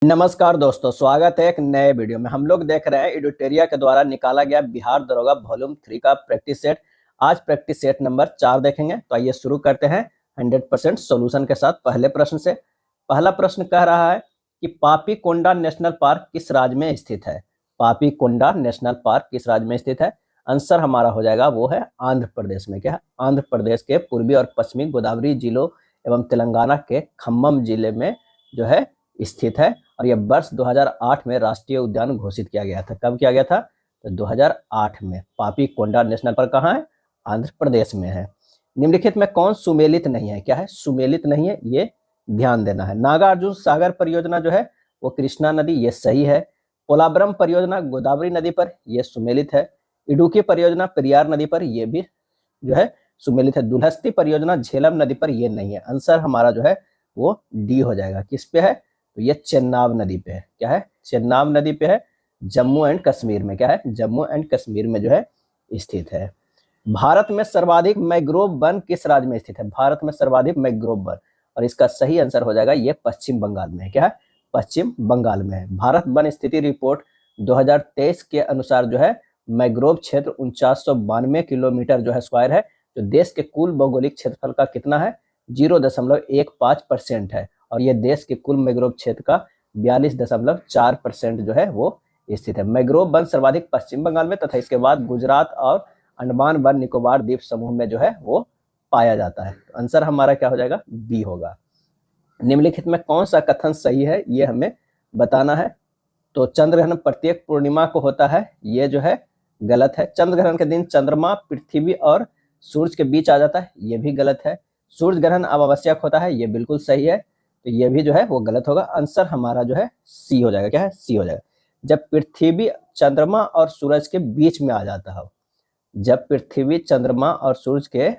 नमस्कार दोस्तों, स्वागत है एक नए वीडियो में। हम लोग देख रहे हैं एडुटेरिया के द्वारा निकाला गया बिहार दरोगा वॉल्यूम 3 का प्रैक्टिस सेट। आज प्रैक्टिस सेट नंबर 4 देखेंगे। तो आइए शुरू करते हैं 100% सॉल्यूशन के साथ। पहले प्रश्न से पहला प्रश्न कह रहा है कि पापीकोंडा नेशनल पार्क किस राज्य में स्थित है। पापीकोंडा नेशनल पार्क किस राज्य में स्थित है? आंसर हमारा हो जाएगा वो है आंध्र प्रदेश में। क्या है? आंध्र प्रदेश के पूर्वी और पश्चिमी गोदावरी जिलों एवं तेलंगाना के खम्मम जिले में जो है स्थित है। और यह वर्ष 2008 में राष्ट्रीय उद्यान घोषित किया गया था। कब किया गया था? तो 2008 में। पापीकोंडा नेशनल पार्क कहाँ है? आंध्र प्रदेश में है। निम्नलिखित में कौन सुमेलित नहीं है? क्या है? सुमेलित नहीं है, ये ध्यान देना है। नागार्जुन सागर परियोजना जो है वो कृष्णा नदी, ये सही है। पोलावरम परियोजना गोदावरी नदी पर, यह सुमेलित है। इडुक्की परियोजना पेरियार नदी पर, यह भी जो है सुमेलित है। दुलहस्ती परियोजना झेलम नदी पर, यह नहीं है। आंसर हमारा जो है वो डी हो जाएगा। किस पे है? तो ये चेनाब नदी पे है। क्या है? चेनाब नदी पे है, जम्मू एंड कश्मीर में। क्या है? जम्मू एंड कश्मीर में जो है स्थित है। भारत में सर्वाधिक मैंग्रोव वन किस राज्य में स्थित है? भारत में सर्वाधिक मैंग्रोव वन, और इसका सही आंसर हो जाएगा ये पश्चिम बंगाल में है। क्या है? पश्चिम बंगाल में है। भारत वन स्थिति रिपोर्ट 2023 के अनुसार जो है मैंग्रोव क्षेत्र 4992 किलोमीटर जो है स्क्वायर है, जो देश के कुल भौगोलिक क्षेत्रफल का कितना है? 0.15% है। और ये देश के कुल मैंग्रोव क्षेत्र का 42.4% जो है वो स्थित है। मैंग्रोव वन सर्वाधिक पश्चिम बंगाल में तथा इसके बाद गुजरात और अंडमान वन निकोबार द्वीप समूह में जो है वो पाया जाता है। तो आंसर हमारा क्या हो जाएगा? बी होगा। निम्नलिखित में कौन सा कथन सही है, ये हमें बताना है। तो चंद्रग्रहण प्रत्येक पूर्णिमा को होता है, ये जो है गलत है। चंद्रग्रहण के दिन चंद्रमा पृथ्वी और सूर्य के बीच आ जाता है, ये भी गलत है। सूर्य ग्रहण अमावस्यक होता है, ये बिल्कुल सही है। तो ये भी जो है वो गलत होगा। आंसर हमारा जो है सी हो जाएगा। क्या है? सी हो जाएगा। जब पृथ्वी चंद्रमा और सूरज के बीच में आ जाता है, जब पृथ्वी चंद्रमा और सूरज के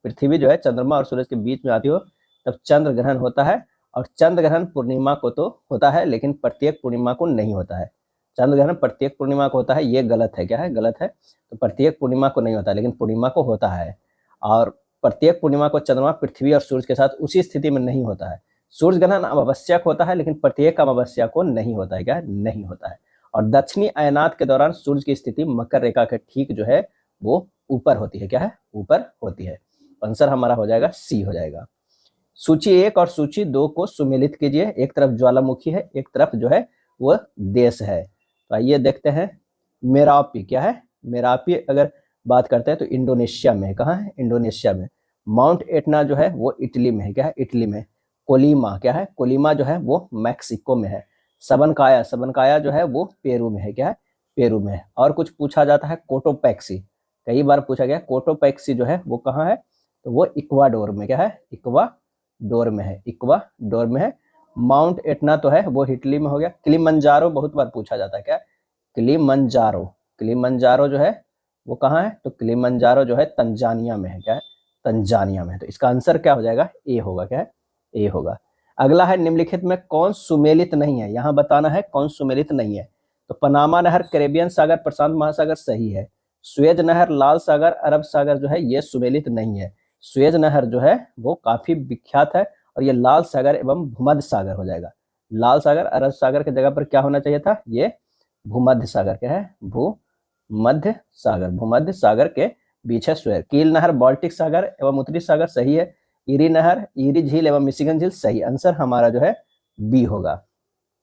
पृथ्वी जो है चंद्रमा और सूरज के बीच में आती हो, तब चंद्र ग्रहण होता है। और चंद्र ग्रहण पूर्णिमा को तो होता है, लेकिन प्रत्येक पूर्णिमा को नहीं होता है। चंद्र ग्रहण प्रत्येक पूर्णिमा को होता है, ये गलत है। क्या है? गलत है। तो प्रत्येक पूर्णिमा को नहीं होता, लेकिन पूर्णिमा को होता है। और प्रत्येक पूर्णिमा को चंद्रमा पृथ्वी और सूरज के साथ उसी स्थिति में नहीं होता है। सूर्य ग्रहण अमावस्या को होता है, लेकिन प्रत्येक अमावस्या को नहीं होता है। क्या है? नहीं होता है। और दक्षिणी अयनात के दौरान सूर्य की स्थिति मकर रेखा के ठीक जो है वो ऊपर होती है। क्या है? ऊपर होती है। आंसर हमारा हो जाएगा सी हो जाएगा। सूची 1 और सूची 2 को सुमेलित कीजिए। एक तरफ ज्वालामुखी है, एक तरफ जो है वो देश है। तो आइए देखते हैं। मेरापी क्या है? मेरापी अगर बात करते हैं तो इंडोनेशिया में है। कहाँ है? इंडोनेशिया में। माउंट एटना जो है वो इटली में है। क्या है? इटली में। कोलीमा क्या है? कोलीमा जो है वो मैक्सिको में है। सबनकाया, सबनकाया जो है वो पेरू में है। क्या है? पेरू में है। और कुछ पूछा जाता है कोटोपैक्सी, कई बार पूछा गया। कोटोपैक्सी जो है वो कहाँ है? तो वो इक्वाडोर में। क्या है? इक्वाडोर में है। इक्वाडोर में है। माउंट एटना तो है वो इटली में हो गया। किलिमंजारो बहुत बार पूछा जाता है। क्या? किलिमंजारो, किलिमंजारो जो है वो कहाँ है? तो किलिमंजारो जो है तंजानिया में है। क्या है? तंजानिया में। तो इसका आंसर क्या हो जाएगा? ए होगा। क्या है? ए होगा। अगला है निम्नलिखित में कौन सुमेलित नहीं है? यहाँ बताना है कौन सुमेलित नहीं है। तो पनामा नहर, कैरेबियन सागर, प्रशांत महासागर सही है। सुएज नहर, लाल सागर, अरब सागर जो है ये सुमेलित नहीं है। सुएज नहर जो है वो काफी विख्यात है, और ये लाल सागर एवं भूमध्य सागर हो जाएगा। लाल सागर अरब सागर की जगह पर क्या होना चाहिए था? ये भूमध्य सागर। क्या है? भूमध्य सागर। भूमध्य सागर के बीच है सुएज। कील नहर, बाल्टिक सागर एवं उत्तरी सागर सही है। ईरी नहर, ईरी झील एवं मिशिगन झील सही। आंसर हमारा जो है बी होगा।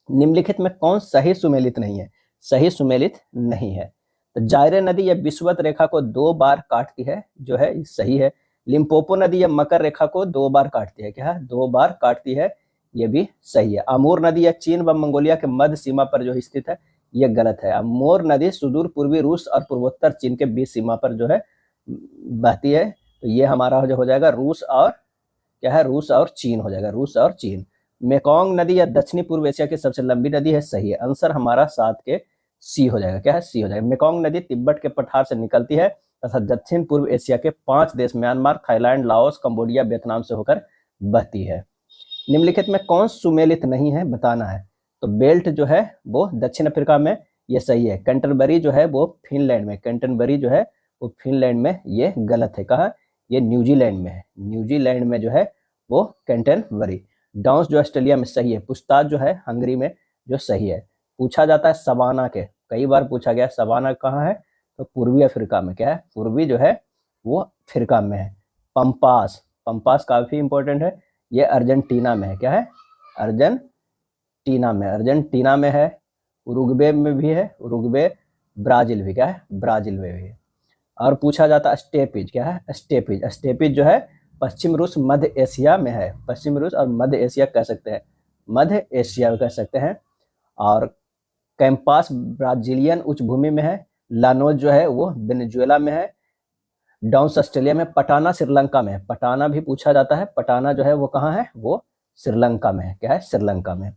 निम्नलिखित में कौन सही सुमेलित नहीं है? सही सुमेलित नहीं है। तो जायरे नदी या विषुवत रेखा को 2 बार काटती है, जो है सही है। लिम्पोपो नदी या मकर रेखा को 2 बार काटती है। क्या है? 2 बार काटती है, ये भी सही है। अमूर नदी या चीन व मंगोलिया के मध्य सीमा पर जो स्थित है, ये गलत है। अमूर नदी सुदूर पूर्वी रूस और पूर्वोत्तर चीन के बीच सीमा पर जो है बहती है। तो ये हमारा जो हो जाएगा रूस और क्या है? रूस और चीन हो जाएगा। रूस और चीन। मेकोंग नदी या दक्षिणी पूर्व एशिया की सबसे लंबी नदी है सही है। आंसर हमारा 7 के सी हो जाएगा। क्या है? सी हो जाएगा। मेकोंग नदी तिब्बत के पठार से निकलती है तथा दक्षिण पूर्व एशिया के 5 देश Myanmar, Thailand, Laos, Cambodia, Vietnam से होकर बहती है। निम्नलिखित में कौन सुमेलित नहीं है बताना है। तो बेल्ट जो है वो दक्षिण अफ्रीका में, ये सही है। कैंटरबरी जो है वो फिनलैंड में, कैंटरबरी जो है वो फिनलैंड में, ये गलत है। कहाँ? ये न्यूजीलैंड में है। न्यूजीलैंड में जो है वो कैंटरबरी। डाउन्स जो ऑस्ट्रेलिया में सही है। पुस्ताज जो है हंगरी में, जो सही है। पूछा जाता है सवाना के, कई बार पूछा गया सवाना कहाँ है, तो पूर्वी अफ्रीका में, क्या है, पूर्वी जो है वो अफ्रीका में है। पंपास, पंपास काफी इंपॉर्टेंट है, ये अर्जेंटीना में है, क्या है, अर्जेंटीना में है। उरुग्वे में भी है, उरुग्वे। ब्राजील भी, क्या है, ब्राजील में भी है। और पूछा जाता है स्टेपीज, क्या है, स्टेपीज, स्टेपीज जो है पश्चिम रूस मध्य एशिया में है, पश्चिम रूस और मध्य एशिया कह सकते हैं, मध्य एशिया कह सकते हैं। और कैंपास ब्राजीलियन उच्च भूमि में है। लानोज जो है वो वेनेजुएला में है। डाउन्स ऑस्ट्रेलिया में। पटाना श्रीलंका में है, पटाना भी पूछा जाता है, पटाना जो है वो कहाँ है, वो श्रीलंका में है, क्या है, श्रीलंका में।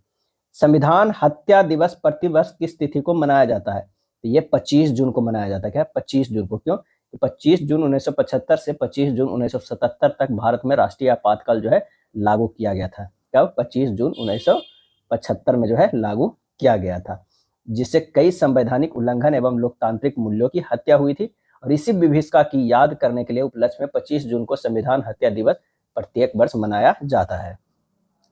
संविधान हत्या दिवस प्रतिवर्ष किस तिथि को मनाया जाता है, तो ये 25 जून को मनाया जाता है, क्या है, 25 जून को। क्यों, तो 25 जून 1975 से 25 जून 1977 तक भारत में राष्ट्रीय आपातकाल जो है लागू किया गया था। कब, 25 जून 1975 में जो है लागू किया गया था, जिससे कई संवैधानिक उल्लंघन एवं लोकतांत्रिक मूल्यों की हत्या हुई थी। और इसी विभीषिका की याद करने के लिए उपलक्ष्य में 25 जून को संविधान हत्या दिवस प्रत्येक वर्ष मनाया जाता है।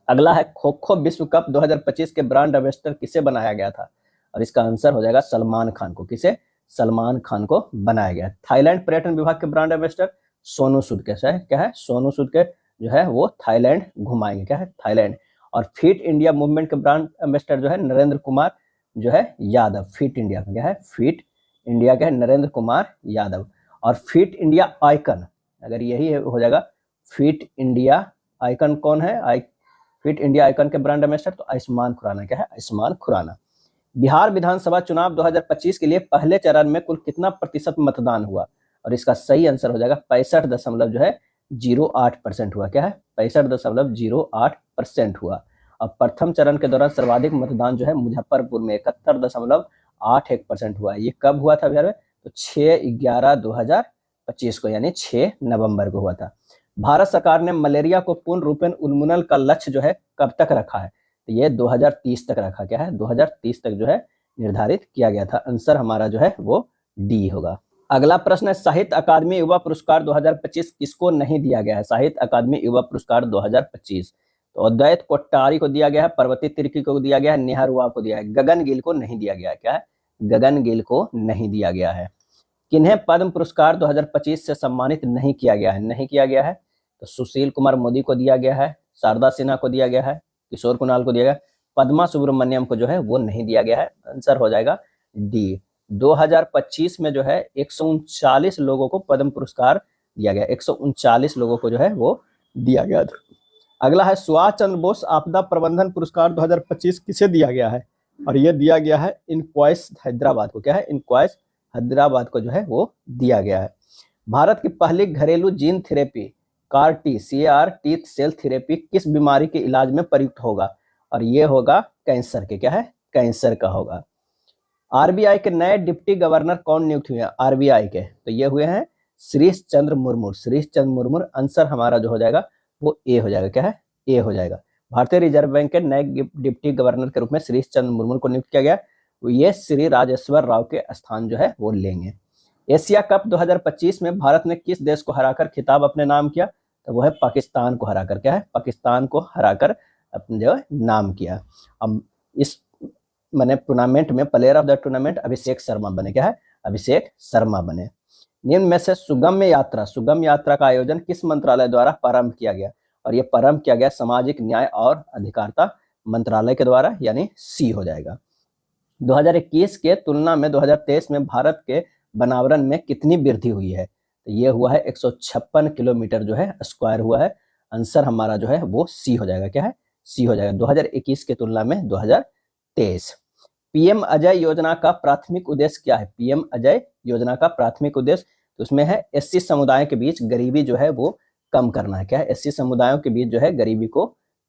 अगला है खो खो विश्व कप 2025 के ब्रांड एम्बेसडर किसे बनाया गया था, और इसका आंसर हो जाएगा सलमान खान को। किसे, सलमान खान को बनाया गया। थाईलैंड पर्यटन विभाग के ब्रांड एम्बेसडर सोनू सूद के, क्या है, सोनू सूद के जो है वो थाईलैंड घुमाएंगे, क्या है, थाईलैंड। और फिट इंडिया मूवमेंट के ब्रांड एम्बेसडर जो है नरेंद्र कुमार जो है यादव। फिट इंडिया का क्या है, फिट इंडिया का है नरेंद्र कुमार यादव। और फिट इंडिया आइकन, अगर यही हो जाएगा फिट इंडिया आइकन कौन है, फिट इंडिया आइकन के ब्रांड एम्बेसडर तो आयुष्मान खुराना, क्या है, आयुष्मान खुराना। बिहार विधानसभा चुनाव 2025 के लिए पहले चरण में कुल कितना प्रतिशत मतदान हुआ, और इसका सही आंसर हो जाएगा 65.08% हुआ, क्या है, 65.08% हुआ। अब प्रथम चरण के दौरान सर्वाधिक मतदान जो है मुजफ्फरपुर में 71.81% हुआ। ये कब हुआ था बिहार में, तो 6/11/2025 को, यानी 6 नवंबर को हुआ था। भारत सरकार ने मलेरिया को पूर्ण रूपेण उन्मूलन का लक्ष्य जो है कब तक रखा है, तो ये 2030 तक रखा, क्या है, 2030 तक जो है निर्धारित किया गया था। आंसर हमारा जो है वो डी होगा। अगला प्रश्न है साहित्य अकादमी युवा पुरस्कार 2025 किसको नहीं दिया गया है, साहित्य अकादमी युवा पुरस्कार 2025, तो अद्वैत कोट्टारी को दिया गया है, पर्वती तिर्की को दिया गया है, नेहरूआ को दिया है, गगन गिल को नहीं दिया गया है, क्या है, गगन गिल को नहीं दिया गया है। किन्हें पद्म पुरस्कार 2025 से सम्मानित नहीं किया गया है, नहीं किया गया है, तो सुशील कुमार मोदी को दिया गया है, शारदा सिन्हा को दिया गया है, किशोर कुणाल को दिया गया, पद्मा सुब्रमण्यम को जो है वो नहीं दिया गया है। आंसर हो जाएगा डी। 2025 में जो है 139 लोगों को पद्म पुरस्कार दिया गया, 139 लोगों को जो है वो दिया गया था। अगला है सुभाष चंद्र बोस आपदा प्रबंधन पुरस्कार 2025 किसे दिया गया है, और ये दिया गया है इनक्वाइस हैदराबाद को, क्या है, इनक्वाइस हैदराबाद को जो है वो दिया गया है। भारत की पहली घरेलू gene therapy CAR T cell therapy किस बीमारी के इलाज में प्रयुक्त होगा, और ये होगा कैंसर के, क्या है, कैंसर का होगा। आरबीआई के नए डिप्टी गवर्नर कौन नियुक्त हुए हैं, आरबीआई के, तो ये हुए हैं श्रीश चंद्र मुर्मू, श्रीश चंद्र मुर्मू। आंसर हमारा जो हो जाएगा वो ए हो जाएगा, क्या है, ए हो जाएगा। भारतीय रिजर्व बैंक के नए डिप्टी गवर्नर के रूप में श्रीश चंद्र मुर्मू को नियुक्त किया गया, तो ये श्री राजेश्वर राव के स्थान जो है वो लेंगे। एशिया कप 2025 में भारत ने किस देश को हराकर खिताब अपने नाम किया, तो वो है पाकिस्तान को हराकर, क्या है, पाकिस्तान को हराकर अपने जो नाम किया। अब इस मैंने टूर्नामेंट में player of the tournament Abhishek Sharma बने, क्या है, अभिषेक शर्मा बने। निम्न में से सुगम्य यात्रा का आयोजन किस मंत्रालय द्वारा प्रारंभ किया गया, और ये प्रारंभ किया गया सामाजिक न्याय और अधिकारिता मंत्रालय के द्वारा, यानी सी हो जाएगा। 2021 के तुलना में 2023 में भारत के बनावरण में कितनी वृद्धि हुई है, तो ये हुआ है 156 किलोमीटर जो है स्क्वायर हुआ है। आंसर हमारा जो है वो सी हो जाएगा, क्या है, सी हो जाएगा 2021 के तुलना में 2023। पीएम अजय योजना का प्राथमिक उद्देश्य क्या है, पीएम अजय योजना का प्राथमिक उद्देश्य, तो उसमें है एससी समुदायों के बीच गरीबी जो है वो कम करना है, क्या है, एससी समुदायों के बीच जो है गरीबी को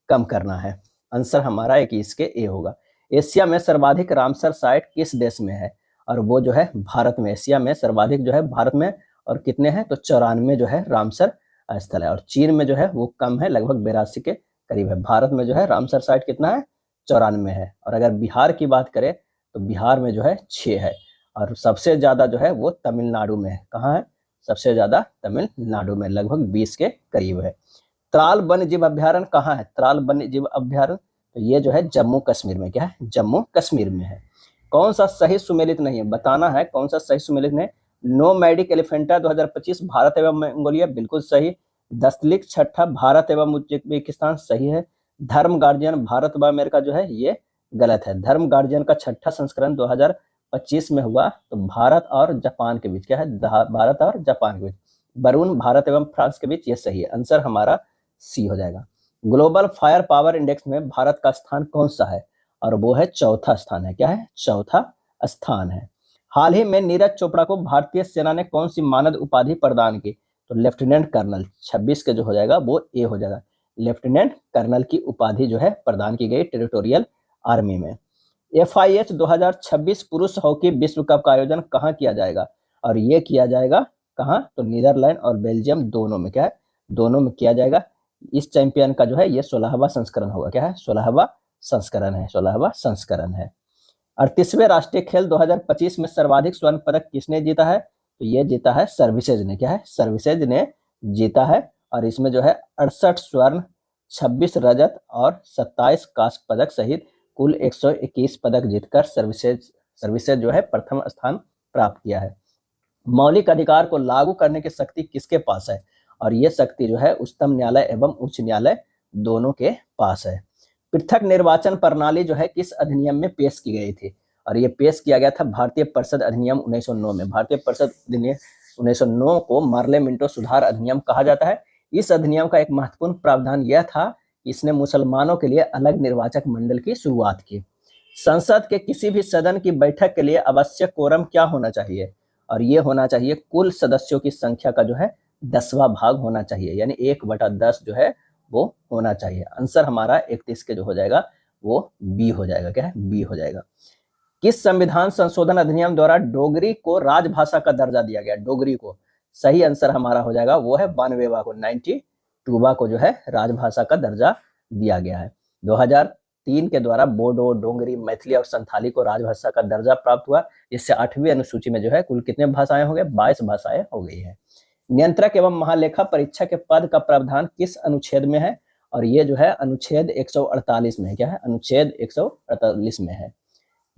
कम करना है। आंसर हमारा 21 के ए होगा। एशिया में सर्वाधिक रामसर साइट किस देश में है, और वो जो है भारत में, एशिया में सर्वाधिक जो है भारत में, और कितने हैं, तो 94 जो है रामसर स्थल है। और चीन में जो है वो कम है, लगभग 82 के करीब है। भारत में जो है रामसर साइट कितना है, 94 है। और अगर बिहार की बात करें तो बिहार में जो है 6 है, और सबसे ज्यादा जो है वो तमिलनाडु में है। कहाँ है, सबसे ज्यादा तमिलनाडु में, लगभग 20 के करीब है। त्राल वन्य जीव अभ्यारण्य कहाँ है, त्राल वन्य जीव अभ्यारण्य, तो ये जो है जम्मू कश्मीर में, क्या है, जम्मू कश्मीर में है। कौन सा सही सुमेलित नहीं है, बताना है कौन सा सही सुमेलित नहीं। नोमैडिक एलिफेंटा 2025 भारत एवं मंगोलिया, बिल्कुल सही। दस्तलिक छठा भारत एवं उज्बेकिस्तान, सही है। धर्म गार्जियन भारत व अमेरिका जो है ये गलत है। धर्म गार्जियन का छठा संस्करण 2025 में हुआ, तो भारत और जापान के बीच, क्या है, भारत और जापान के बीच। बरून भारत एवं फ्रांस के बीच, ये सही है। आंसर हमारा सी हो जाएगा। ग्लोबल फायर पावर इंडेक्स में भारत का स्थान कौन सा है, और वो है चौथा स्थान है, क्या है, चौथा स्थान है। हाल ही में नीरज चोपड़ा को भारतीय सेना ने कौन सी मानद उपाधि प्रदान की, तो लेफ्टिनेंट कर्नल, 26 के जो हो जाएगा वो ए हो जाएगा। लेफ्टिनेंट कर्नल की उपाधि जो है प्रदान की गई टेरिटोरियल आर्मी में। FIH 2026 पुरुष हॉकी विश्व कप का आयोजन कहाँ किया जाएगा, और ये किया जाएगा कहाँ, तो नीदरलैंड और बेल्जियम दोनों में, क्या है, दोनों में किया जाएगा। इस चैंपियन का जो है ये 16वां संस्करण होगा, क्या है, 16वां संस्करण है, 16वां संस्करण है। 38वें राष्ट्रीय खेल 2025 में सर्वाधिक स्वर्ण पदक किसने जीता है, तो ये जीता है सर्विसेज ने, क्या है, सर्विसेज ने जीता है। और इसमें जो है 68 स्वर्ण, 26 रजत और 27 कांस्य पदक सहित कुल 121 पदक जीतकर सर्विसेज जो है प्रथम स्थान प्राप्त किया है। मौलिक अधिकार को लागू करने की शक्ति किसके पास है, और ये शक्ति जो है उच्चतम न्यायालय एवं उच्च न्यायालय दोनों के पास है। पृथक निर्वाचन प्रणाली जो है किस अधिनियम में पेश की गई थी, और ये पेश किया गया था भारतीय परिषद अधिनियम 1909 में। भारतीय परिषद अधिनियम 1909 को मार्ले मिंटो सुधार अधिनियम कहा जाता है। इस अधिनियम का एक महत्वपूर्ण प्रावधान यह था कि इसने मुसलमानों के लिए अलग निर्वाचक मंडल की शुरुआत की। संसद के किसी भी सदन की बैठक के लिए आवश्यक कोरम क्या होना चाहिए, और ये होना चाहिए कुल सदस्यों की संख्या का जो है 10वां भाग होना चाहिए, यानी 1/10 जो है वो होना चाहिए। आंसर हमारा 31 के जो हो जाएगा वो बी हो जाएगा, क्या है, बी हो जाएगा। किस संविधान संशोधन अधिनियम द्वारा डोगरी को राजभाषा का दर्जा दिया गया, डोगरी को, सही आंसर हमारा हो जाएगा वो है 92वां को, 92वां को जो है राजभाषा का दर्जा दिया गया है। 2003 के द्वारा बोडो, डोंगरी, मैथिली और संथाली को राजभाषा का दर्जा प्राप्त हुआ। इससे 8वीं अनुसूची में जो है कुल कितने भाषाएं हो गए, 22 भाषाएं हो गई है। नियंत्रक एवं महालेखा परीक्षक के पद का प्रावधान किस अनुच्छेद में है, और ये जो है अनुच्छेद 148 में है, क्या है, अनुच्छेद 148 में है।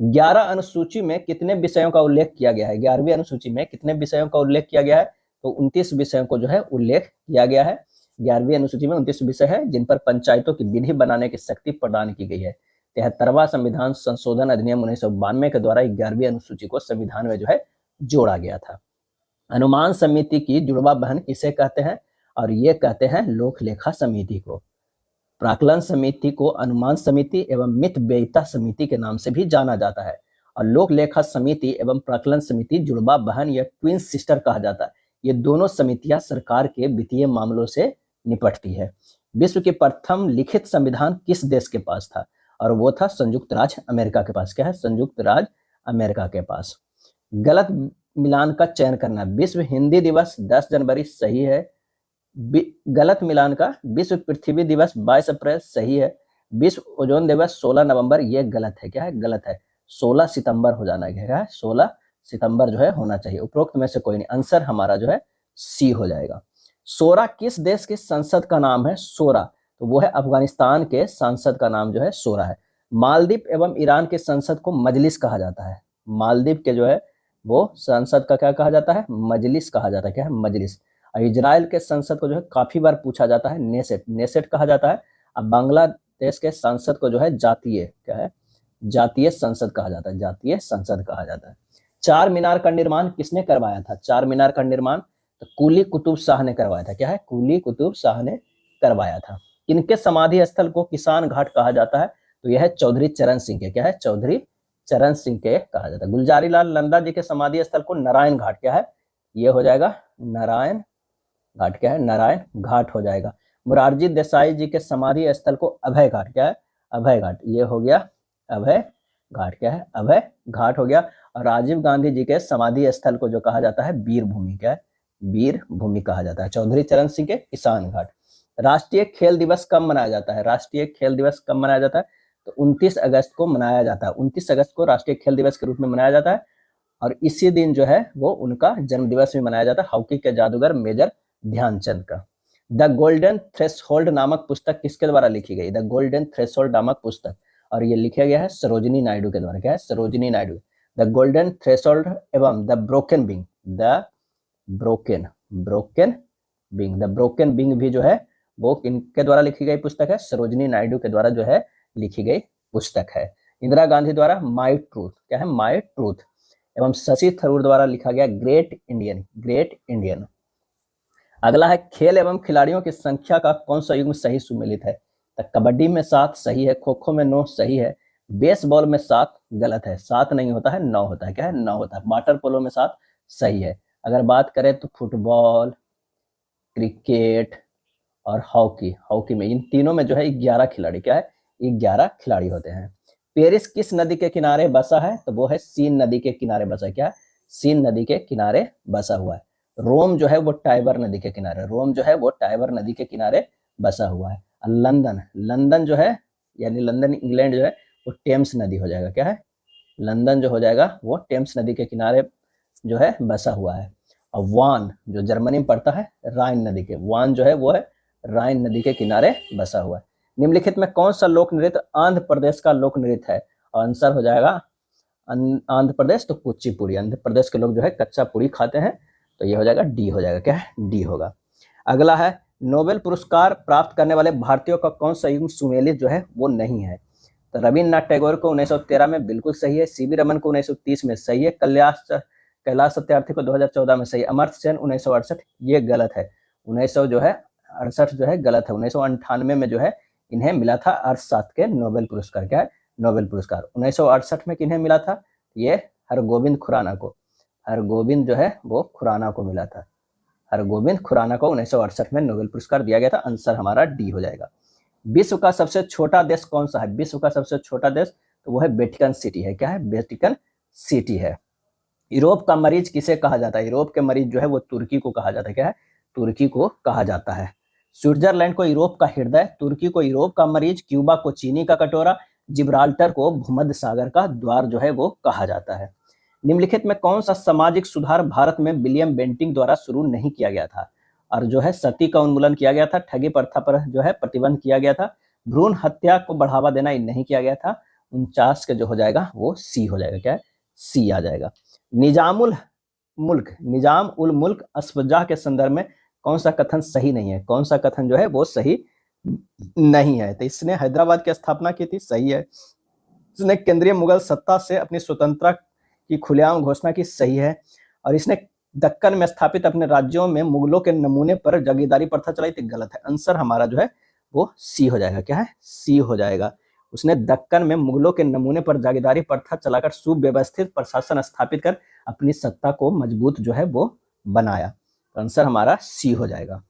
11 अनुसूची में कितने विषयों का उल्लेख किया गया है, 11वीं अनुसूची में कितने विषयों का उल्लेख किया गया है, तो 29 विषयों को जो है उल्लेख किया गया है। 11वीं अनुसूची में 29 विषय है जिन पर पंचायतों की विधि बनाने की शक्ति प्रदान की गई है। 73वां संविधान संशोधन अधिनियम 1992 के द्वारा 11वीं अनुसूची को संविधान में जो है जोड़ा गया था। अनुमान समिति की जुड़वा बहन किसे कहते हैं, और ये कहते हैं लोक लेखा समिति को। प्राक्कलन समिति को अनुमान समिति एवं मित व्ययिता समिति के नाम से भी जाना जाता है, और लोक लेखा समिति एवं प्राक्कलन समिति जुड़वा बहन या ट्विन सिस्टर कहा जाता है। ये दोनों समितियां सरकार के वित्तीय मामलों से निपटती है। विश्व के प्रथम लिखित संविधान किस देश के पास था, और वो था संयुक्त राज्य अमेरिका के पास, क्या है, संयुक्त राज्य अमेरिका के पास। गलत मिलान का चयन करना, विश्व हिंदी दिवस 10 जनवरी सही है। गलत मिलान का विश्व पृथ्वी दिवस 22 अप्रैल सही है। विश्व ओजोन दिवस 16 नवंबर, ये गलत है, क्या है, गलत है, 16 सितंबर हो जाना है, 16 सितंबर जो है होना चाहिए। उपरोक्त में से कोई नहीं, आंसर हमारा जो है सी हो जाएगा। सोरा किस देश की संसद का नाम है, सोरा, तो वो है अफगानिस्तान के संसद का नाम जो है सोरा है। मालदीव एवं ईरान के संसद को मजलिस कहा जाता है। मालदीव के जो है वो संसद का क्या कहा जाता है, मजलिस कहा जाता है, क्या है, मजलिस। और इजराइल के संसद को जो है काफी बार पूछा जाता है नेसेट, नेसेट कहा जाता है। अब बांग्लादेश के संसद को जो है जातीय, क्या है, जातीय संसद कहा जाता है, जातीय संसद कहा जाता है। चार मीनार का निर्माण किसने करवाया था, चार मीनार का निर्माण तो कुली कुतुब शाह ने करवाया था, क्या है, कुली कुतुब शाह ने करवाया था। किनके समाधि स्थल को किसान घाट कहा जाता है, तो यह है चौधरी चरण सिंह के, क्या है, चौधरी चरण सिंह के कहा जाता है। गुलजारी लाल नंदा जी के समाधि स्थल को नारायण घाट, क्या है, ये हो जाएगा नारायण घाट, क्या है, नारायण घाट हो जाएगा। मुरारजी देसाई जी के समाधि स्थल को अभय घाट, क्या है, अभय घाट, ये हो गया अभय घाट, क्या है, अभय घाट हो गया। और राजीव गांधी जी के समाधि स्थल को जो कहा जाता है वीर भूमि, क्या है, वीर भूमि कहा जाता है। चौधरी चरण सिंह के किसान घाट। राष्ट्रीय खेल दिवस कब मनाया जाता है, राष्ट्रीय खेल दिवस कब मनाया जाता है, तो 29 अगस्त को मनाया जाता है। 29 अगस्त को राष्ट्रीय खेल दिवस के रूप में मनाया जाता है। और इसी दिन जो है वो उनका जन्म दिवस भी मनाया जाता है, हॉकी के जादूगर मेजर ध्यानचंद का। द गोल्डन थ्रेशोल्ड नामक पुस्तक किसके द्वारा लिखी गई? द गोल्डन थ्रेशोल्ड नामक पुस्तक, और ये लिखा गया है सरोजिनी नायडू के द्वारा। क्या है? Sarojini Naidu. The golden threshold एवं the broken wing, the broken wing, the broken wing भी जो है वो किनके द्वारा लिखी गई पुस्तक है? सरोजिनी नायडू के द्वारा जो है लिखी गई पुस्तक है। इंदिरा गांधी द्वारा माई ट्रूथ, क्या है? My truth. एवं शशि थरूर द्वारा लिखा गया ग्रेट इंडियन। अगला है खेल एवं खिलाड़ियों की संख्या का कौन सा युग्म सही सुमेलित है? तो कबड्डी में 7 सही है, खो खो में 9 सही है, बेसबॉल में 7 गलत है, 7 नहीं होता है, 9 होता है। क्या है? 9 होता है। वाटर पोलो में 7 सही है। अगर बात करें तो फुटबॉल, क्रिकेट और हॉकी में, इन तीनों में जो है 11 खिलाड़ी, क्या है? 11 खिलाड़ी होते हैं। पेरिस किस नदी के किनारे बसा है? तो वो है सीन नदी के किनारे बसा है। क्या है? सीन नदी के किनारे बसा हुआ है। रोम जो है वो टाइबर नदी के किनारे, रोम जो है वो टाइबर नदी के किनारे बसा हुआ है। लंदन जो है, यानी लंदन इंग्लैंड जो है वो टेम्स नदी हो जाएगा। क्या है? लंदन जो हो जाएगा वो टेम्स नदी के किनारे जो है बसा हुआ है। और वान जो जर्मनी में पड़ता है, राइन नदी के, वान जो है वो है राइन नदी के किनारे बसा हुआ है। निम्नलिखित में कौन सा लोक नृत्य आंध्र प्रदेश का लोक नृत्य है? और आंसर हो जाएगा आंध्र प्रदेश, तो कुचिपुड़ी। आंध्र प्रदेश के लोग जो है कच्चा पूरी खाते हैं, तो ये हो जाएगा डी हो जाएगा। क्या है? डी होगा। अगला है नोबेल पुरस्कार प्राप्त करने वाले भारतीयों का कौन सा युग्म सुमेलित जो है वो नहीं है? तो रविन्द्रनाथ टैगोर को 1913 में बिल्कुल सही है, सीवी रमन को 1930 में सही है, कैलाश सत्यार्थी को 2014 में सही, अमर्त्य सेन 1968, ये गलत है। 1900 जो है 68 जो है गलत है। 1998 में जो है इन्हें मिला था अर्थशास्त्र के नोबेल पुरस्कार। क्या है? नोबेल पुरस्कार 1968 में किन्हें मिला था? ये हरगोविंद खुराना को, हरगोविंद जो है वो खुराना को मिला था। हरगोविंद खुराना को 1968 में नोबेल पुरस्कार दिया गया था। आंसर हमारा डी हो जाएगा। विश्व का सबसे छोटा देश कौन सा है? विश्व का सबसे छोटा देश तो वो है वेटिकन सिटी है। क्या है? वेटिकन सिटी है। यूरोप का मरीज किसे कहा जाता है? यूरोप के मरीज जो है वो तुर्की को कहा जाता है। क्या है? तुर्की को कहा जाता है। स्विट्जरलैंड को यूरोप का हृदय, तुर्की को यूरोप का मरीज, क्यूबा को चीनी का कटोरा, जिब्राल्टर को भूमध्य सागर का द्वार जो है वो कहा जाता है। निम्नलिखित में कौन सा सामाजिक सुधार भारत में विलियम बेंटिंक द्वारा शुरू नहीं किया गया था? और जो है सती का उन्मूलन किया गया था, ठगी प्रथा पर जो है प्रतिबंध किया गया था, भ्रूण हत्या को बढ़ावा देना नहीं किया गया था। 49 के जो हो जाएगा वो सी हो जाएगा। क्या है? सी आ जाएगा। निजाम उल मुल्क अस्फजाह के संदर्भ में कौन सा कथन सही नहीं है? कौन सा कथन जो है वो सही नहीं है? तो इसने हैदराबाद की स्थापना की थी, सही है। इसने केंद्रीय मुगल सत्ता से अपनी स्वतंत्रता की खुलेआम घोषणा की, सही है। और इसने दक्कन में स्थापित अपने राज्यों में मुगलों के नमूने पर जागीरदारी प्रथा चलाई थी, गलत है। आंसर हमारा जो है वो सी हो जाएगा। क्या है? सी हो जाएगा। उसने दक्कन में मुगलों के नमूने पर जागीरदारी प्रथा चलाकर सुव्यवस्थित प्रशासन स्थापित कर अपनी सत्ता को मजबूत जो है वो बनाया। तो आंसर हमारा सी हो जाएगा।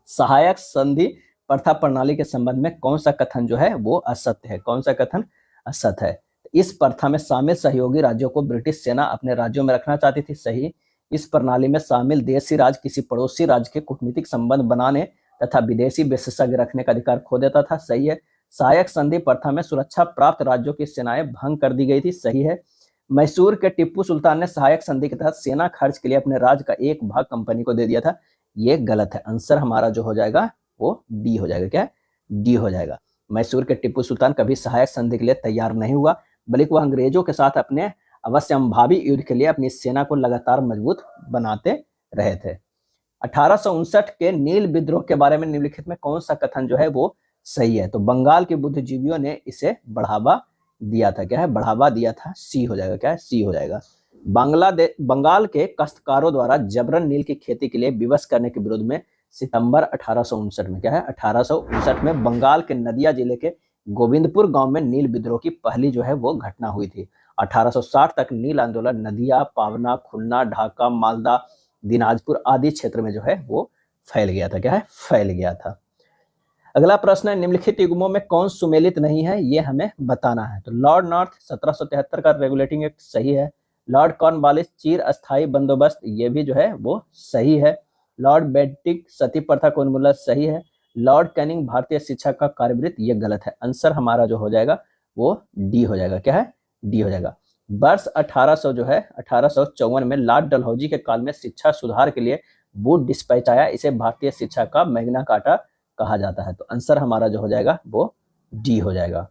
सहायक संधि प्रथा प्रणाली के संबंध में कौन सा कथन जो है वो असत्य है? कौन सा कथन असत्य है? इस प्रथा में शामिल सहयोगी राज्यों को ब्रिटिश सेना अपने राज्यों में रखना चाहती थी, सही। इस प्रणाली में शामिल देशी राज्य किसी पड़ोसी राज्य के कूटनीतिक संबंध बनाने तथा विदेशी विशेषज्ञ रखने का अधिकार खो देता था, सही है। सहायक संधि प्रथा में सुरक्षा प्राप्त राज्यों की सेनाएं भंग कर दी गई थी, सही है। मैसूर के टिप्पू सुल्तान ने सहायक संधि के तहत सेना खर्च के लिए अपने राज्य का एक भाग कंपनी को दे दिया था, ये गलत है। आंसर हमारा जो हो जाएगा वो डी हो जाएगा। क्या है? डी हो जाएगा। मैसूर के टिप्पू सुल्तान कभी सहायक संधि के लिए तैयार नहीं हुआ, बल्कि वह अंग्रेजों के साथ अपने अवश्यंभावी युद्ध के लिए अपनी सेना को लगातार मजबूत बनाते रहे थे। 1859 के नील विद्रोह के बारे में निम्नलिखित में कौन सा कथन जो है वो सही है? तो बंगाल के बुद्धिजीवियों ने इसे बढ़ावा दिया था। क्या है? बढ़ावा दिया था, सी हो जाएगा। क्या है? सी हो जाएगा। बंगाल के काश्तकारों द्वारा जबरन नील की खेती के लिए विवश करने के विरोध में सितंबर 1859 में, क्या है? 1859 में बंगाल के नदिया जिले के गोविंदपुर गांव में नील विद्रोह की पहली जो है वो घटना हुई थी। 1860 तक नील आंदोलन नदिया, पावना, खुलना, ढाका, मालदा, दिनाजपुर आदि क्षेत्र में जो है वो फैल गया था। क्या है? फैल गया था। अगला प्रश्न है, निम्नलिखित युग्मों में कौन सुमेलित नहीं है, ये हमें बताना है। तो लॉर्ड नॉर्थ 1773 का रेगुलेटिंग एक्ट सही है। लॉर्ड कॉर्नवालिस चीर अस्थायी बंदोबस्त, ये भी जो है वो सही है। लॉर्ड बेंटिक सती प्रथा को उन्मूलन, सही है। लॉर्ड कैनिंग भारतीय शिक्षा का कार्यवृत्त, ये गलत है। आंसर हमारा जो हो जाएगा वो डी हो जाएगा। क्या है? डी हो जाएगा। वर्ष 1800 जो है 1854 में लॉर्ड डलहौजी के काल में शिक्षा सुधार के लिए बूट डिस्पैच आया, इसे भारतीय शिक्षा का मैग्ना कार्टा कहा जाता है। तो आंसर हमारा जो हो जाएगा वो डी हो जाएगा।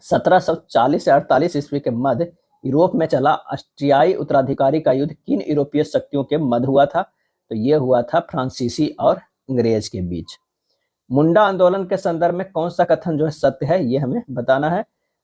1740 से 48 ईस्वी के मध्य यूरोप में चला ऑस्ट्रियाई उत्तराधिकारी का युद्ध किन यूरोपीय शक्तियों के मध्य हुआ था? तो ये हुआ था फ्रांसीसी और अंग्रेज के बीच। मुंडा आंदोलन के संदर्भ में कौन सा कथन जो है सत्य है, ये हमें बताना है।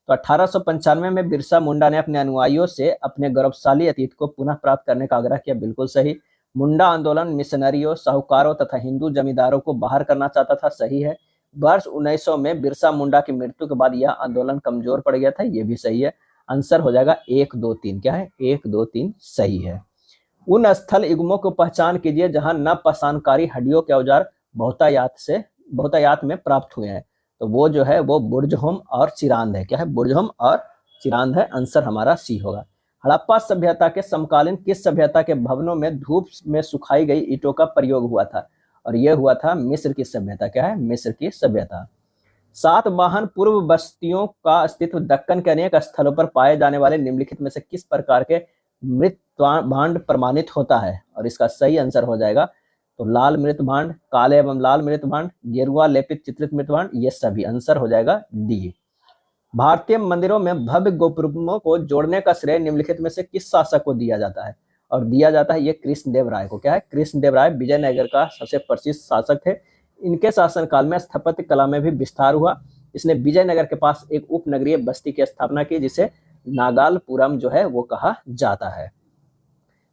तो 1895 में बिरसा मुंडा ने अपने अनुयायियों से अपने गौरवशाली अतीत को पुनः प्राप्त करने का आग्रह किया, बिल्कुल सही। मुंडा आंदोलन मिशनरियों, साहूकारों तथा हिंदू जमींदारों को बाहर करना चाहता था, सही है। वर्ष 1900 में बिरसा मुंडा की मृत्यु के बाद यह आंदोलन कमजोर पड़ गया था, ये भी सही है। आंसर हो जाएगा 1, 2, 3। क्या है? 1, 2, 3 सही है। उन स्थल युग्मों को पहचान कीजिए जहां नवपाषाणकारी हड्डियों के औजार बहुतायात में प्राप्त हुए हैं। तो वो जो है वो बुर्जहोम और चिरांद है। क्या है? बुर्जहोम और चिरांद है। आंसर हमारा सी होगा। हड़प्पा सभ्यता के समकालीन किस सभ्यता के भवनों में धूप में सुखाई गई ईंटों का प्रयोग हुआ था? और यह हुआ था मिस्र की सभ्यता। क्या है? मिस्र की सभ्यता। सातवाहन पूर्व बस्तियों का अस्तित्व दक्कन के अनेक स्थलों पर पाए जाने वाले निम्नलिखित में से किस प्रकार के मृत भांड प्रमाणित होता है? और इसका सही आंसर हो जाएगा तो लाल मृत भांड, काले एवं लाल मृत भांड, गेरुआ लेपित चित्रित मृत भांड, ये सभी। आंसर हो जाएगा डी। भारतीय मंदिरों में भव्य गोपुरमों को जोड़ने का श्रेय निम्नलिखित में से किस शासक को दिया जाता है? और दिया जाता है ये कृष्णदेव राय को। क्या है? कृष्णदेव राय विजयनगर का सबसे प्रसिद्ध शासक थे। इनके शासनकाल में स्थापत्य कला में भी विस्तार हुआ। इसने विजयनगर के पास एक उपनगरीय बस्ती की स्थापना की जिसे नागालपुरम जो है वो कहा जाता है।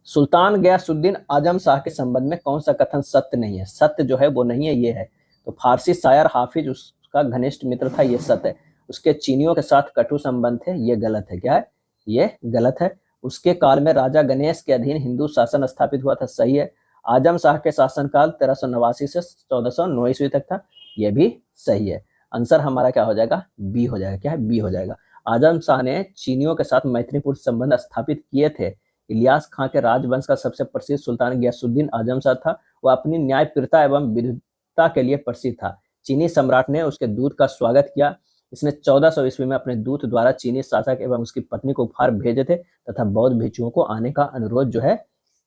सुल्तान गयासुद्दीन आजम शाह के संबंध में कौन सा कथन सत्य नहीं है? सत्य जो है वो नहीं है, ये है। तो फारसी शायर हाफिज उसका घनिष्ठ मित्र था, ये सत्य है। उसके चीनियों के साथ कटु संबंध थे, ये गलत है। क्या है? ये गलत है। उसके काल में राजा गणेश के अधीन हिंदू शासन स्थापित हुआ था, सही है। आजम शाह के शासनकाल 1389 से 1409 ईस्वी तक था, यह भी सही है। आंसर हमारा क्या हो जाएगा? बी हो जाएगा। क्या है? बी हो जाएगा। आजम शाह ने चीनियों के साथ मैत्रीपूर्ण संबंध स्थापित किए थे। इलियास खां के राजवंश का सबसे प्रसिद्ध सुल्तान गयासुद्दीन आजम शाह था। वह अपनी न्यायप्रियता एवं विद्वता के लिए प्रसिद्ध था। चीनी सम्राट ने उसके दूत का स्वागत किया। इसने 1400 ईस्वी में अपने दूत द्वारा चीनी शासक एवं उसकी पत्नी को उपहार भेजे थे तथा बौद्ध भिक्षुओं को आने का अनुरोध जो है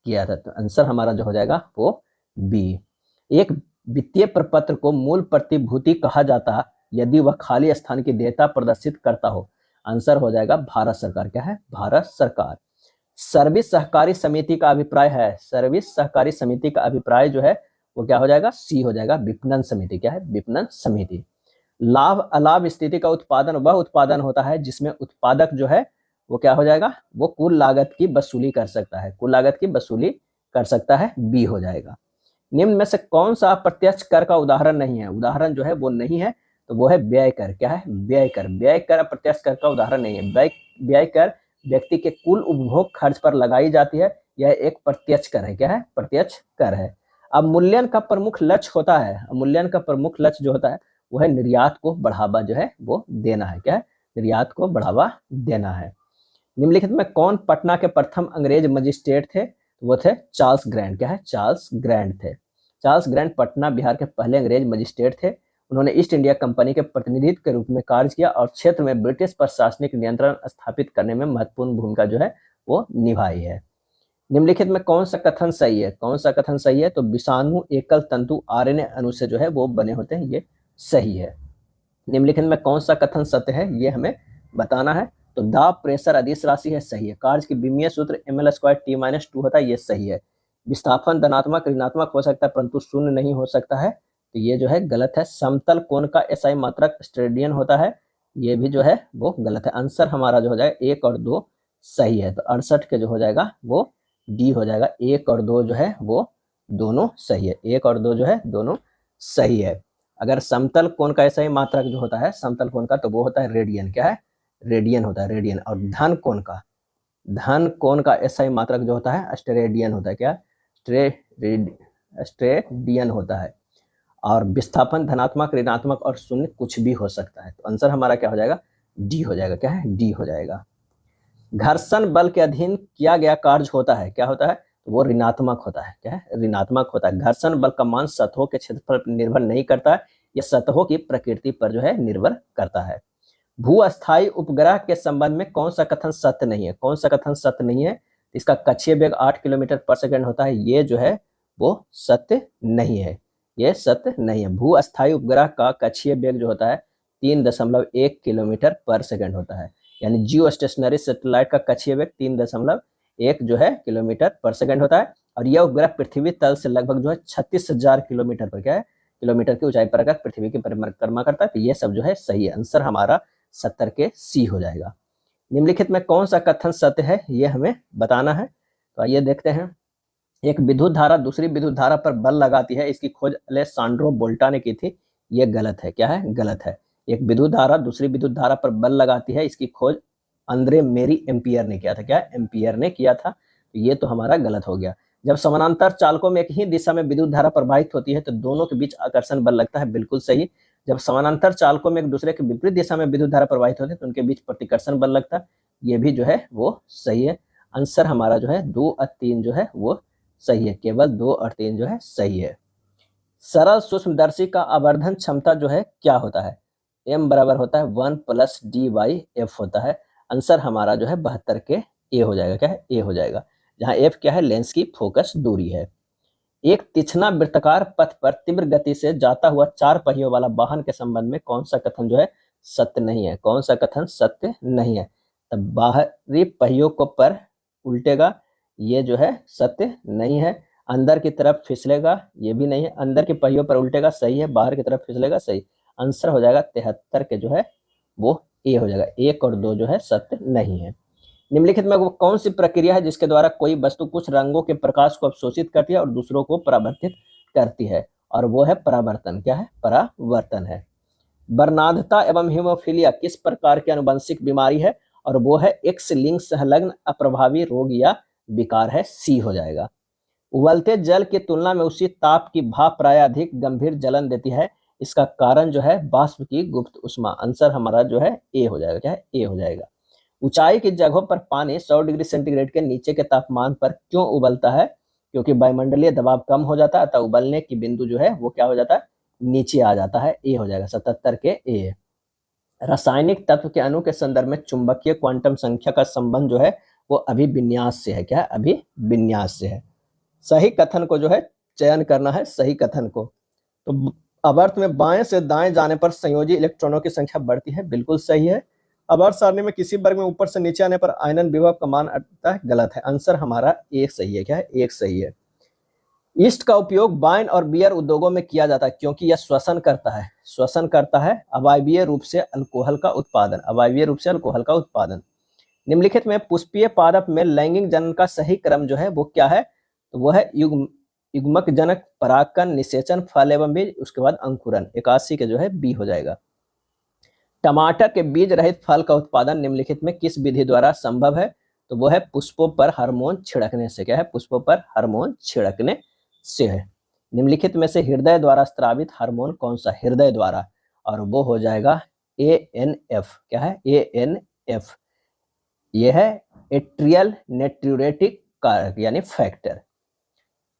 किया था। तो आंसर हमारा जो हो जाएगा वो बी। एक वित्तीय प्रपत्र को मूल प्रतिभूति कहा जाता यदि वह खाली स्थान की देयता प्रदर्शित करता हो। आंसर हो जाएगा भारत सरकार। क्या है? भारत सरकार। सर्विस सहकारी समिति का अभिप्राय है, सर्विस सहकारी समिति का अभिप्राय जो है वो क्या हो जाएगा? सी हो जाएगा, विपणन समिति। क्या है? विपणन समिति। लाभ अलाभ स्थिति का उत्पादन वह उत्पादन होता है जिसमें उत्पादक जो है वो क्या हो जाएगा? वो कुल लागत की वसूली कर सकता है, कुल लागत की वसूली कर सकता है, बी हो जाएगा। निम्न में से कौन सा अप्रत्यक्ष कर का उदाहरण नहीं है? उदाहरण जो है वो नहीं है, तो वो है व्यय कर। क्या है? व्यय कर। व्यय कर अप्रत्यक्ष कर का उदाहरण नहीं है। व्यय कर व्यक्ति के कुल उपभोग खर्च पर लगाई जाती है, यह एक प्रत्यक्ष कर है। क्या है? प्रत्यक्ष कर है। अवमूल्यन का प्रमुख लक्ष्य होता है, अवमूल्यन का प्रमुख लक्ष्य जो होता है वो है निर्यात को बढ़ावा जो है वो देना है। क्या है? निर्यात को बढ़ावा देना है। निम्नलिखित में कौन पटना के प्रथम अंग्रेज मजिस्ट्रेट थे? वो थे चार्ल्स ग्रैंड। क्या है? चार्ल्स ग्रैंड थे। चार्ल्स ग्रैंड पटना बिहार के पहले अंग्रेज मजिस्ट्रेट थे। उन्होंने ईस्ट इंडिया कंपनी के प्रतिनिधित्व के रूप में कार्य किया और क्षेत्र में ब्रिटिश प्रशासनिक नियंत्रण स्थापित करने में महत्वपूर्ण भूमिका जो है वो निभाई है। निम्नलिखित में कौन सा कथन सही है? कौन सा कथन सही है? तो विषाणु एकल तंतु आरएनए अणु से जो है वो बने होते हैं, ये सही है। निम्नलिखित में कौन सा कथन सत्य है ये हमें बताना है। तो दाब प्रेशर अदिश राशि है, सही है। कार्य की विमीय सूत्र ml² t-2 होता है, ये सही है। विस्थापन धनात्मक ऋणात्मक हो सकता है परंतु शून्य नहीं हो सकता है, तो ये जो है गलत है। समतल कोण का SI मात्रक स्टेडियन होता है, ये भी जो है वो गलत है। आंसर हमारा जो हो जाएगा 1 और 2 सही है। तो 68 के जो हो जाएगा वो डी हो जाएगा। 1 और 2 जो है वो दोनों सही है। 1 और 2 जो है दोनों सही है। अगर समतल कोण का SI मात्रक जो होता है समतल कोण का, तो वो होता है रेडियन। क्या है? रेडियन होता है, रेडियन। और धन कोण का SI मात्रक जो होता है स्टेरेडियन होता है। क्या? स्टेरेडियन होता है। और विस्थापन धनात्मक ऋणात्मक और शून्य कुछ भी हो सकता है। तो आंसर हमारा क्या हो जाएगा? डी हो जाएगा। क्या है? डी हो जाएगा। घर्षण बल के अधीन किया गया कार्य होता है, क्या होता है? तो वो ऋणात्मक होता है। क्या है? ऋणात्मक होता है। घर्षण बल का मान सतहों के क्षेत्रफल पर निर्भर नहीं करता है, यह सतहों की प्रकृति पर जो है निर्भर करता है। भू अस्थायी उपग्रह के संबंध में कौन सा कथन सत्य नहीं है? कौन सा कथन सत्य नहीं है? इसका कक्षीय वेग 8 किलोमीटर पर सेकंड होता है, ये जो है वो सत्य नहीं है, ये सत्य नहीं है। भू अस्थायी उपग्रह का कक्षीय वेग जो होता है 3.1 किलोमीटर पर सेकंड होता है। यानी जियो स्टेशनरी सैटेलाइट का कक्षीय वेग 3.1 जो है किलोमीटर पर सेकंड होता है। और यह उपग्रह पृथ्वी तल से लगभग जो है 36,000 किलोमीटर पर क्या है, किलोमीटर की ऊंचाई पर आकर पृथ्वी की परिक्रमा करता है। तो ये सब जो है सही है। आंसर हमारा 70 के सी हो जाएगा। निम्नलिखित में कौन सा कथन सत्य है, ये हमें बताना है। तो आइए देखते हैं। एक विद्युत धारा दूसरी विद्युत धारा पर बल लगाती है, इसकी खोज अलेसांड्रो वोल्टा ने की थी। ये गलत है। क्या है? गलत है। एक विद्युत धारा दूसरी विद्युत धारा पर बल लगाती है, इसकी खोज अंद्रे मेरी एम्पियर ने किया था। क्या? एम्पियर ने किया था। तो ये तो हमारा गलत हो गया। जब समानांतर चालकों में एक ही दिशा में विद्युत धारा प्रवाहित होती है तो दोनों के बीच आकर्षण बल लगता है। बिल्कुल सही। जब समानांतर चालकों में एक दूसरे के विपरीत दिशा में विद्युत धारा प्रवाहित होती है तो उनके बीच प्रतिकर्षण बल लगता है। ये भी जो है वो सही है। आंसर हमारा जो है 2 और 3 जो है वो सही है। केवल 2 और 3 जो है सही है। सरल सूक्ष्मदर्शी का आवर्धन क्षमता जो है क्या होता है? m बराबर होता है 1 + d/f होता है। आंसर हमारा जो है 72 के ए हो जाएगा। क्या है? ए हो जाएगा। जहां f क्या है? लेंस की फोकस दूरी है। एक तीक्ष्ण वृत्ताकार पथ पर तीव्र गति से जाता हुआ 4 पहियों वाला वाहन के संबंध में कौन सा कथन जो है सत्य नहीं है? कौन सा कथन सत्य नहीं है? तब बाहरी पहियों को पर उल्टेगा, ये जो है सत्य नहीं है। अंदर की तरफ फिसलेगा, ये भी नहीं है। अंदर के पहियों पर उल्टेगा, सही है। बाहर की तरफ फिसलेगा, सही। आंसर हो जाएगा 73 के जो है वो ए हो जाएगा। 1 और 2 जो है सत्य नहीं है। निम्नलिखित में वो कौन सी प्रक्रिया है जिसके द्वारा कोई वस्तु कुछ रंगों के प्रकाश को अवशोषित करती है और दूसरों को परावर्तित करती है? और वो है परावर्तन। क्या है? परावर्तन है। वर्णांधता एवं हीमोफीलिया किस प्रकार की आनुवंशिक बीमारी है? और वो है एक्स लिंक संलग्न अप्रभावी रोग या विकार है। सी हो जाएगा। उबलते जल की तुलना में उसी ताप की भाप प्राय अधिक गंभीर जलन देती है, इसका कारण जो है बाष्प की गुप्त उष्मा। आंसर हमारा जो है ए हो जाएगा। क्या है? ए हो जाएगा। ऊंचाई की जगहों पर पानी 100 डिग्री सेंटीग्रेड के नीचे के तापमान पर क्यों उबलता है? क्योंकि वायुमंडलीय दबाव कम हो जाता है, अतः उबलने की बिंदु जो है वो क्या हो जाता है? नीचे आ जाता है। ए हो जाएगा। 77 के ए। रासायनिक तत्व के अणु के संदर्भ में चुंबकीय क्वांटम संख्या का संबंध जो है वो अभिविन्यास से है। क्या है? अभिविन्यास से है। सही कथन को जो है चयन करना है, सही कथन को। तो आवर्त में बाएं से दाएं जाने पर संयोजी इलेक्ट्रॉनों की संख्या बढ़ती है। बिल्कुल सही है। आवर्त सारणी में किसी वर्ग में ऊपर से नीचे आने पर आयनन विभव का मान आता है। गलत है। आंसर हमारा एक सही है। क्या है? एक सही है। ईस्ट का उपयोग वाइन और बियर उद्योगों में किया जाता है क्योंकि यह श्वसन करता है। श्वसन करता है। अवायवीय रूप से अल्कोहल का उत्पादन। अवायवीय रूप से अल्कोहल का उत्पादन। निम्नलिखित में पुष्पीय पादप में लैंगिक जनन का सही क्रम जो है वो क्या है? तो वह है युग्मक जनक, परागकण, निषेचन, फल एवं बीज, उसके बाद अंकुरन। 81 के जो है बी हो जाएगा। टमाटर के बीज रहित फल का उत्पादन निम्नलिखित में किस विधि द्वारा संभव है? तो वो है पुष्पों पर हार्मोन छिड़कने से। क्या है? पुष्पों पर हार्मोन छिड़कने से है। निम्नलिखित में से हृदय द्वारा स्त्रावित हार्मोन कौन सा? हृदय द्वारा। और वो हो जाएगा ANF। क्या है? ANF। यह है एट्रियल नेट्रियूरेटिक कारक यानी फैक्टर।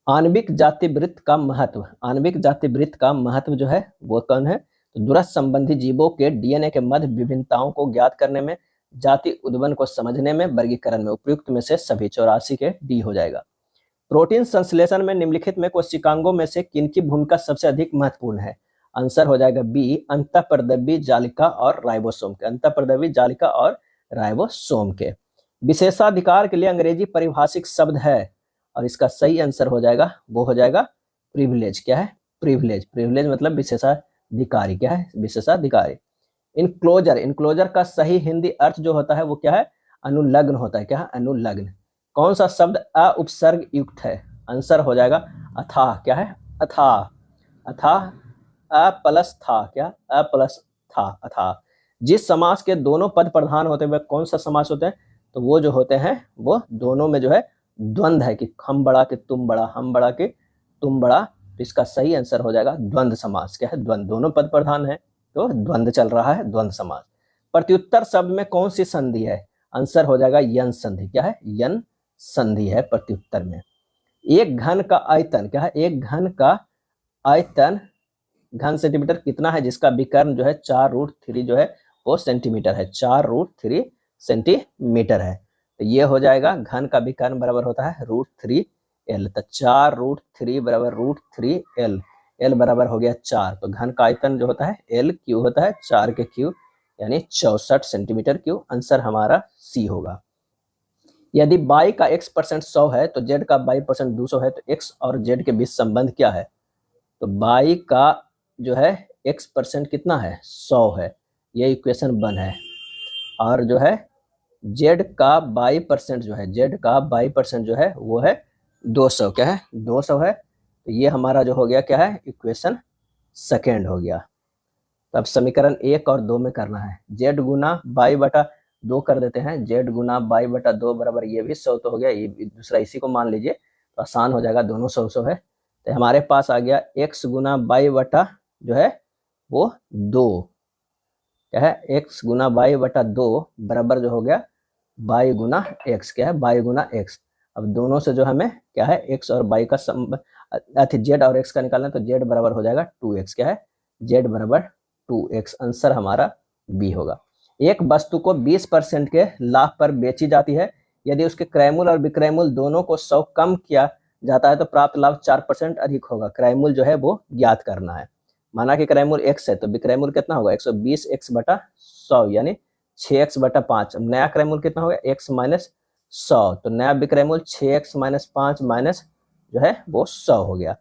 आणविक जातिवृत्त का महत्व। आणविक जातिवृत्त का महत्व जो है वो कौन है? तो दूरस्थ संबंधी जीवों के DNA के मध्य विभिन्नताओं को ज्ञात करने में, जाति उद्गम को समझने में, वर्गीकरण में। उपयुक्त में से सभी 84 के डी हो जाएगा। प्रोटीन संश्लेषण में निम्नलिखित में कोशिकांगों में से किनकी भूमिका सबसे अधिक महत्वपूर्ण है? आंसर हो जाएगा बी, अंतःपरदवी जालिका और राइबोसोम के। अंतःपरदवी जालिका और राइबोसोम के। विशेषाधिकार के लिए अंग्रेजी परिभाषिक शब्द है और इसका सही आंसर हो जाएगा वो हो जाएगा प्रिविलेज। क्या है? प्रिविलेज। प्रिविलेज मतलब विशेषाधिकारी। क्या है? विशेषाधिकारी। इनक्लोजर। इनक्लोजर का सही हिंदी अर्थ जो होता है वो क्या है? अनुलग्न होता है। क्या है? अनुलग्न। कौन सा शब्द उपसर्ग युक्त है? आंसर हो जाएगा अथाह। क्या है? अथाह। अथाह प्लस था। क्या? प्लस था, अथाह। जिस समास के दोनों पद प्रधान होते हैं वह कौन सा समास होते हैं? तो वो जो होते हैं वो दोनों में जो है द्वंद्व है कि हम बड़ा कि तुम बड़ा, हम बड़ा कि तुम बड़ा। तो इसका सही आंसर हो जाएगा द्वंद्व समास। क्या है? द्वंद्व। दोनों पद प्रधान है तो द्वंद्व चल रहा है, द्वंद्व समास। प्रत्युत्तर शब्द में कौन सी संधि है? आंसर हो जाएगा यन संधि। क्या है? यन संधि है प्रत्युत्तर में। एक घन का आयतन। क्या है? एक घन का आयतन घन सेंटीमीटर कितना है जिसका विकर्ण जो है 4√3 जो है वो सेंटीमीटर है। 4√3 सेंटीमीटर है। तो ये हो जाएगा घन का विकर्ण बराबर होता है √3 एल, तो 4√3 बराबर √3 एल बराबर हो गया 4। तो घन का आयतन जो होता है एल क्यू होता है 4 के क्यू यानी 64 सेंटीमीटर क्यू। आंसर हमारा सी होगा। यदि y का x% 100 है तो z का y% 200 है, तो x और z के बीच संबंध क्या है? तो y का जो है x% कितना है 100 है, ये इक्वेशन 1 है। और जो है z का y% जो है, z का y% जो है वो है 200, क्या है 200 है। तो ये हमारा जो हो गया क्या है इक्वेशन 2 हो गया। तो अब समीकरण 1 और 2 में करना है, z गुना y/2 कर देते हैं, z गुना y/2 बराबर ये भी 100 तो हो गया, ये दूसरा इसी को मान लीजिए तो आसान हो जाएगा, दोनों 100 है। तो हमारे पास आ गया x गुना y/ जो है वो 2, क्या है x गुना y/2 बराबर जो हो गया y गुना x, क्या है y गुना x। अब दोनों से जो हमें क्या है x और y का z और x का निकालना है, तो z बराबर हो जाएगा 2x, क्या है z बराबर 2x। आंसर हमारा बी होगा। एक वस्तु को 20% के लाभ पर बेची जाती है, यदि उसके क्रय मूल्य और विक्रय मूल्य दोनों को 100 कम किया जाता है तो प्राप्त लाभ 4% अधिक होगा। क्रय मूल्य जो है वो ज्ञात करना है। माना कि क्रय मूल्य x है तो विक्रय मूल्य कितना होगा 120x/100 यानी 6x/5। अब नया क्रय मूल्य कितना होगा x माइनस 100, तो नया विक्रय मूल्य 6x-5 माइनस जो है वो 100 हो गया।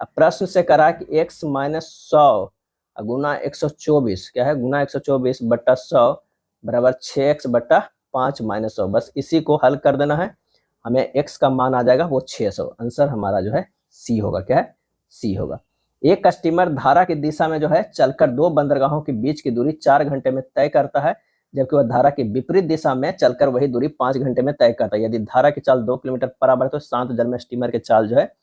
अब प्रश्न से करा कि x माइनस 100 गुना 124, क्या है गुना 124/100 बराबर 6x/5 माइनस 100। बस इसी को हल कर देना है, हमें x का मान आ जाएगा वो 600। आंसर हमारा जो है सी होगा, क्या है सी होगा। एक स्टीमर धारा की दिशा में जो है चलकर 2 बंदरगाहों के बीच की दूरी 4 घंटे में तय करता है, जबकि वह धारा की विपरीत दिशा में चलकर वही दूरी 5 घंटे में तय करता है। यदि धारा की चाल 2 किलोमीटर पर आवर है तो शांत जल में स्टीमर की चाल जो है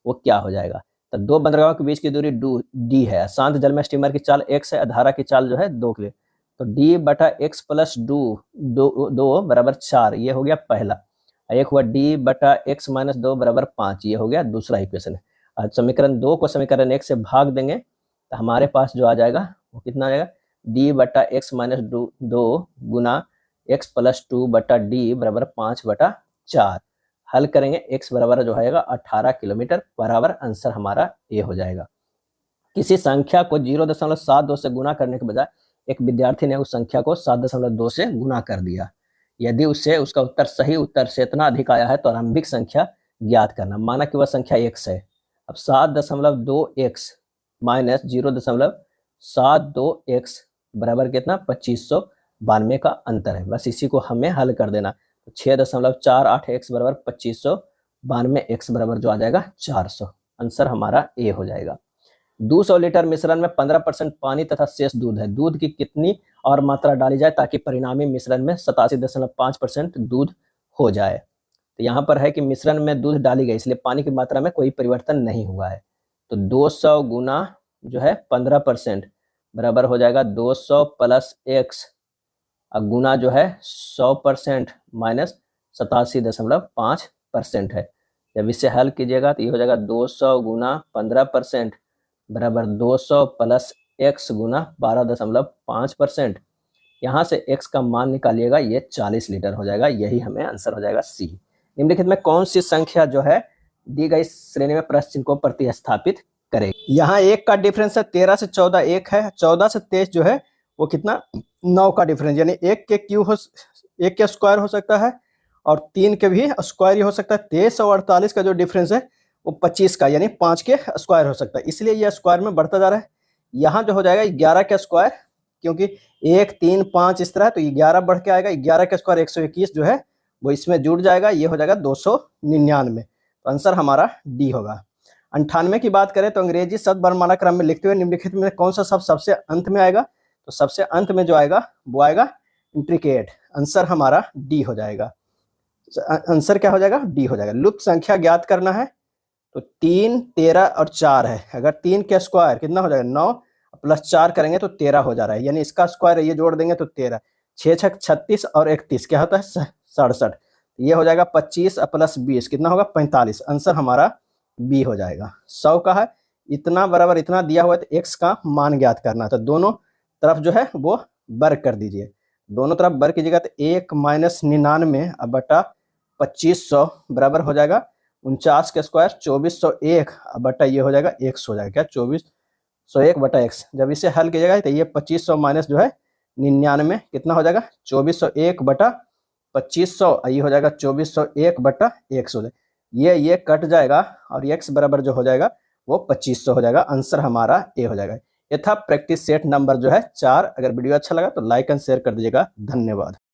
वो क्या हो जाएगा? तो 2 बंदरगाहों के बीच की दूरी डी है, शांत जल में स्टीमर की चाल x है, धारा की चाल जो है 2 किलोमीटर, तो d/x प्लस 2 बराबर 4, ये हो गया पहला। एक हुआ d/x माइनस 2 बराबर 5, ये हो गया दूसरा इक्वेशन है। आज समीकरण 2 को समीकरण 1 से भाग देंगे तो हमारे पास जो आ जाएगा वो कितना आ जाएगा d/x माइनस 2 गुना x प्लस 2/d बराबर 5/4। हल करेंगे x बराबर जो आएगा 18 किलोमीटर बराबर। आंसर हमारा ए हो जाएगा। किसी संख्या को 0.72 से गुना करने के बजाय एक विद्यार्थी ने उस संख्या को 7.2 से गुना कर दिया। यदि उससे उसका उत्तर सही उत्तर से इतना अधिक आया है तो आरंभिक संख्या ज्ञात करना। माना कि वह संख्या x है। अब 7.2x माइनस 0.72x बराबर कितना 2592 का अंतर है। बस इसी को हमें हल कर देना। तो 6.48x बराबर 2592x बराबर जो आ जाएगा 400। आंसर हमारा ए हो जाएगा। 200 लीटर मिश्रण में 15% पानी तथा शेष दूध है। दूध की कितनी और मात्रा डाली जाए ताकि परिणामी मिश्रण में 87.5% दूध हो जाए? तो यहाँ पर है कि मिश्रण में दूध डाली गई, इसलिए पानी की मात्रा में कोई परिवर्तन नहीं हुआ है। तो 200 गुना जो है 15% बराबर हो जाएगा 200 प्लस x गुना जो है 100% माइनस 87.5% है। जब इसे हल कीजिएगा तो ये हो जाएगा 200 गुना 15% बराबर 200 प्लस x गुना 12.5%। यहाँ से x का मान निकालिएगा, ये 40 लीटर हो जाएगा। यही हमें आंसर हो जाएगा सी। निम्नलिखित में कौन सी संख्या जो है दी गई श्रेणी में प्रश्न चिन्ह को प्रतिस्थापित करेगी? यहाँ 1 का डिफरेंस है 13 से 14 1 है, 14 से 23 जो है वो कितना 9 का डिफरेंस, यानी 1 के स्क्वायर हो सकता है और 3 के भी स्क्वायर ही हो सकता है। 23 और 48 का जो डिफरेंस है वो 25 का यानी 5 के स्क्वायर हो सकता है, इसलिए यह स्क्वायर में बढ़ता जा रहा है। यहाँ जो हो जाएगा 11 का स्क्वायर, क्योंकि 1 3 5 इस तरह, तो 11 बढ़ के आएगा। 11 का स्क्वायर 121 जो है वो इसमें जुड़ जाएगा, ये हो जाएगा 299। तो आंसर हमारा डी होगा। 98 की बात करें तो अंग्रेजी शब्द वर्णमाला क्रम में लिखते हुए निम्नलिखित में कौन सा शब्द सबसे अंत में आएगा? तो सबसे अंत में जो आएगा वो आएगा इंट्रिकेट। आंसर हमारा डी हो जाएगा। आंसर क्या हो जाएगा? डी हो जाएगा। लुप्त संख्या ज्ञात करना है तो 3 13 और 4 है। अगर 3 का स्क्वायर कितना हो जाएगा 9 प्लस 4 करेंगे तो 13 हो जा रहा है, यानी इसका स्क्वायर ये जोड़ देंगे तो 13। 6 6 36 और 31 क्या होता है 67। ये हो जाएगा 25 प्लस 20 कितना होगा 45। आंसर हमारा बी हो जाएगा। 100 का है इतना बराबर इतना दिया हुआ है तो x का मान ज्ञात करना है। तो दोनों तरफ जो है वो वर्ग कर दीजिए, दोनों तरफ वर्ग कीजिएगा तो 1 - 99 बटा 2500 बराबर हो जाएगा 49 का स्क्वायर 2401 बटा ये हो जाएगा x हो जाएगा, क्या 2401 बटा x। जब इसे हल कीजिएगा तो ये 2500 माइनस जो है 99 कितना हो जाएगा 2401 बटा 2500, ये हो जाएगा 2401 बटा x हो जाएगा। ये कट जाएगा और x बराबर जो हो जाएगा वो 2500 हो जाएगा। आंसर हमारा ए हो जाएगा। ये था प्रैक्टिस सेट नंबर जो है 4। अगर वीडियो अच्छा लगा तो लाइक एंड शेयर कर दीजिएगा। धन्यवाद।